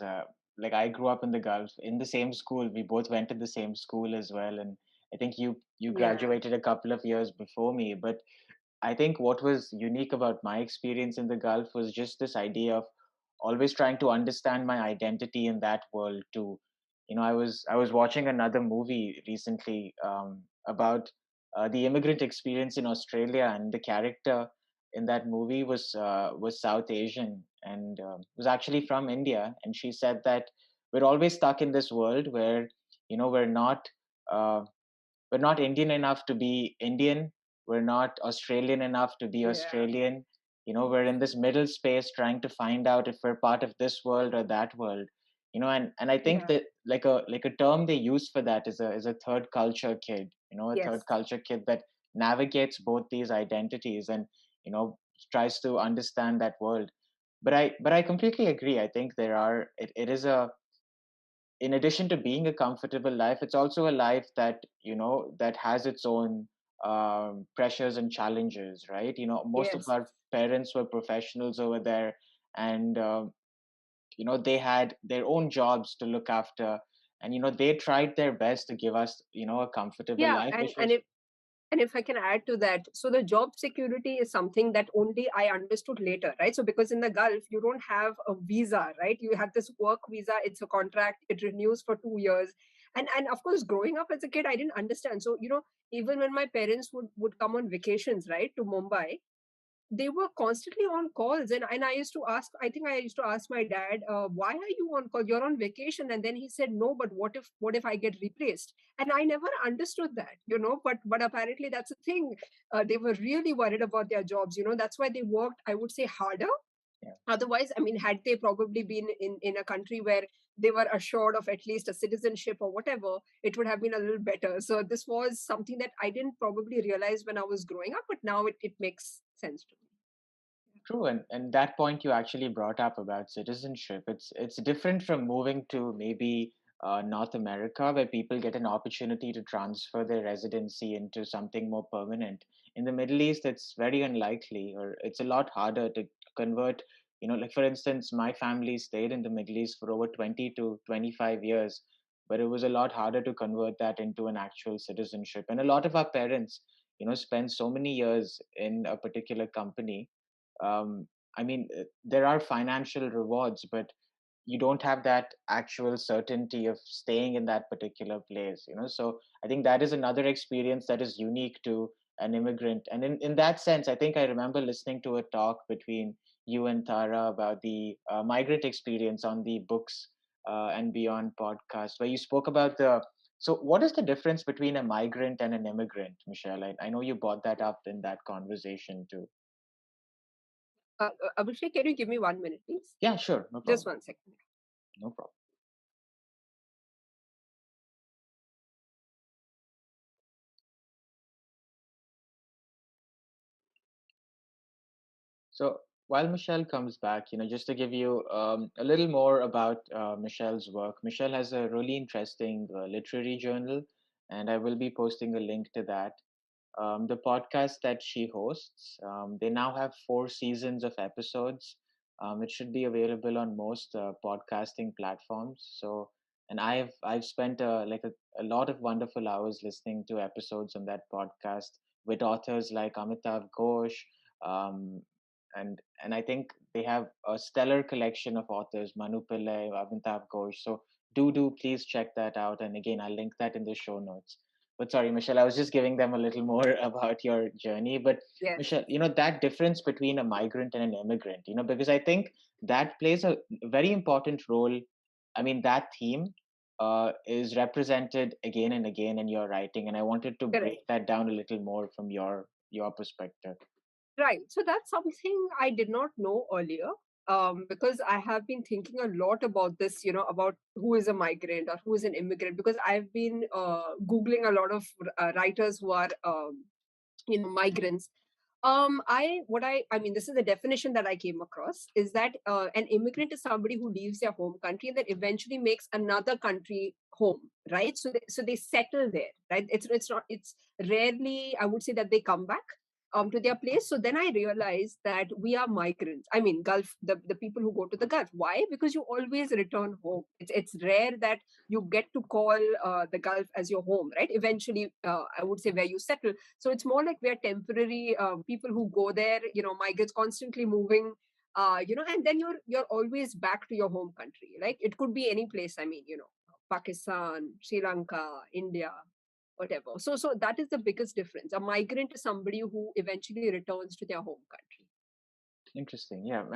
uh, like I grew up in the Gulf in the same school. We both went to the same school as well, and I think you Yeah. graduated a couple of years before me. But I think what was unique about my experience in the Gulf was just this idea of always trying to understand my identity in that world too. I was watching another movie recently about the immigrant experience in Australia, and the character in that movie was South Asian and was actually from India, and she said that we're always stuck in this world where we're not. Uh, we're not Indian enough to be Indian. We're not Australian enough to be Yeah. Australian. We're in this middle space trying to find out if we're part of this world or that world. And I think Yeah. that like a term they use for that is a third culture kid. A third Yes. culture kid that navigates both these identities and you know tries to understand that world. But I completely agree. I think it is a in addition to being a comfortable life, it's also a life that that has its own pressures and challenges, right? Most of Yes. our parents were professionals over there, and they had their own jobs to look after, and they tried their best to give us a comfortable Yeah. life, And which and was. if And if I can add to that, so the job security is something that only I understood later, right? So because in the Gulf, you don't have a visa, right? You have this work visa, it's a contract, it renews for 2 years. And of course, growing up as a kid, I didn't understand. So, even when my parents would come on vacations, right, to Mumbai, they were constantly on calls, and I used to ask, I think I used to ask my dad, why are you on call, you're on vacation? And then he said, no, but what if I get replaced? And I never understood that, but apparently that's a thing. They were really worried about their jobs, that's why they worked, I would say, harder. Yeah. Otherwise, I mean, had they probably been in a country where they were assured of at least a citizenship or whatever, it would have been a little better. So this was something that I didn't probably realize when I was growing up, but now it makes sense to me. True, and that point you actually brought up about citizenship. It's different from moving to maybe North America, where people get an opportunity to transfer their residency into something more permanent. In the Middle East, it's very unlikely, or it's a lot harder to convert. Like for instance, my family stayed in the Middle East for over 20 to 25 years, but it was a lot harder to convert that into an actual citizenship. And a lot of our parents, spend so many years in a particular company. um, I mean, there are financial rewards, but you don't have that actual certainty of staying in that particular place. So I think that is another experience that is unique to an immigrant. And in that sense, I think I remember listening to a talk between you and Tara about the migrant experience on the Books and Beyond podcast, where you spoke about the. So, what is the difference between a migrant and an immigrant, Michelle? I know you brought that up in that conversation too. Abhishek, can you give me 1 minute, please? Yeah, sure, no Just problem. 1 second. No problem. So while Michelle comes back, just to give you a little more about Michelle's work, Michelle has a really interesting literary journal, and I will be posting a link to that. The podcast that she hosts, they now have 4 seasons of episodes. It should be available on most podcasting platforms. So, and I've spent a lot of wonderful hours listening to episodes on that podcast with authors like Amitav Ghosh, um, and I think they have a stellar collection of authors, Manu Pillai, Amitav Ghosh. So do please check that out. And again, I'll link that in the show notes. But sorry, Michelle, I was just giving them a little more about your journey. But Yes. Michelle, that difference between a migrant and an immigrant, because I think that plays a very important role. I mean, that theme is represented again and again in your writing, and I wanted to break Correct. that down a little more from your perspective. Right. So that's something I did not know earlier. Because I have been thinking a lot about this, about who is a migrant or who is an immigrant, because I've been Googling a lot of writers who are, migrants. I mean, this is the definition that I came across, is that an immigrant is somebody who leaves their home country and then eventually makes another country home, right? So they settle there, right? It's rarely, I would say, that they come back. to their place. So then I realized that we are migrants. I mean, Gulf, the people who go to the Gulf. Why? Because you always return home. It's rare that you get to call the Gulf as your home, right? Eventually, I would say where you settle. So it's more like we're temporary people who go there, migrants constantly moving. And then you're always back to your home country. Like it could be any place. I mean, Pakistan, Sri Lanka, India, whatever. So that is the biggest difference. A migrant is somebody who eventually returns to their home country. Interesting. Yeah. And